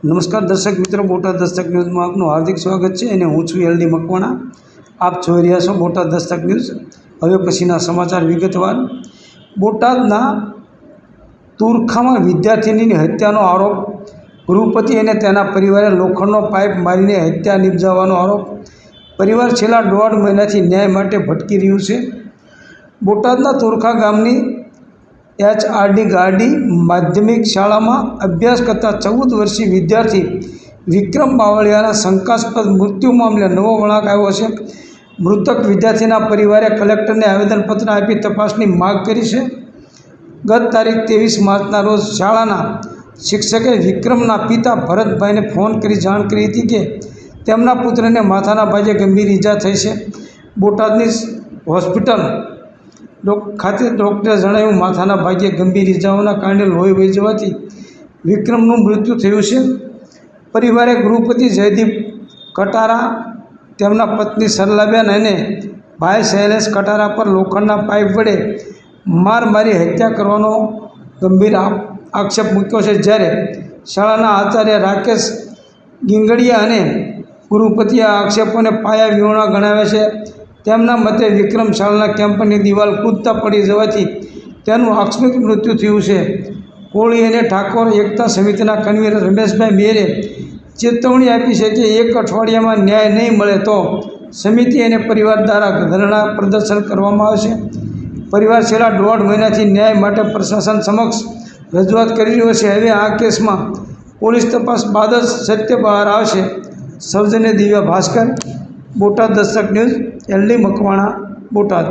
નમસ્કાર દર્શક મિત્રો, બોટાદ દસ્તક ન્યૂઝમાં આપનું હાર્દિક સ્વાગત છે અને હું છું એલડી મકવાણા। આપ જોઈ રહ્યા છો બોટાદ દસ્તક ન્યૂઝ। હવે પછીના સમાચાર વિગતવાર। બોટાદના તુરખામાં વિદ્યાર્થીનીની હત્યાનો આરોપ, ગૃહપતિ અને તેના પરિવારે લોખંડનો પાઇપ મારીને હત્યા નિપજાવવાનો આરોપ। પરિવાર છેલ્લા 1.5 મહિનાથી ન્યાય માટે ભટકી રહ્યું છે। બોટાદના તુરખા ગામની HRD ગાડી માધ્યમિક શાળામાં અભ્યાસ કરતા 14 વર્ષીય વિદ્યાર્થી વિક્રમ બાવળિયાના શંકાસ્પદ મૃત્યુ મામલે નવો વળાંક આવ્યો છે। મૃતક વિદ્યાર્થીના પરિવારે કલેક્ટરને આવેદનપત્ર આપી તપાસની માગ કરી છે। ગત તારીખ 23 માર્ચના રોજ શાળાના શિક્ષકે વિક્રમના પિતા ભરતભાઈને ફોન કરી જાણ કરી હતી કે તેમના પુત્રને માથાના ભાગે ગંભીર ઈજા થઈ છે। બોટાદની હોસ્પિટલ ખાતે ડૉક્ટરે જણાવ્યું, માથાના ભાગે ગંભીર ઈજાઓના કારણે લોહી વહી જવાથી વિક્રમનું મૃત્યુ થયું છે। પરિવારે ગૃહપતિ જયદીપ કટારા, તેમના પત્ની સરલાબેન અને ભાઈ શૈલેષ કટારા પર લોખંડના પાઇપ વડે માર મારી હત્યા કરવાનો ગંભીર આક્ષેપ મૂક્યો છે। જ્યારે શાળાના આચાર્ય રાકેશ ગીંગડિયા અને ગૃહપતિએ આ આક્ષેપોને પાયા વિહોણા ગણાવ્યા છે। તેમના મતે વિક્રમ શાળાના કેમ્પસની દિવાલ કૂદતા પડી જવાથી તેનું આકસ્મિક મૃત્યુ થયું છે। કોળી અને ઠાકોર એકતા સમિતિના કન્વીનર રમેશભાઈ મેરે ચેતવણી આપી છે કે 1 અઠવાડિયામાં ન્યાય નહીં મળે તો સમિતિ અને પરિવાર દ્વારા ધરણા પ્રદર્શન કરવામાં આવશે। પરિવાર છેલ્લા 1.5 મહિનાથી ન્યાય માટે પ્રશાસન સમક્ષ રજૂઆત કરી રહ્યો છે। હવે આ કેસમાં પોલીસ તપાસ બાદ જ સત્ય બહાર આવશે। સૌજન્ય દિવ્યા ભાસ્કર, બોટાદ દસ્તક ન્યૂઝ, એલડી મકવાણા, બોટાદ।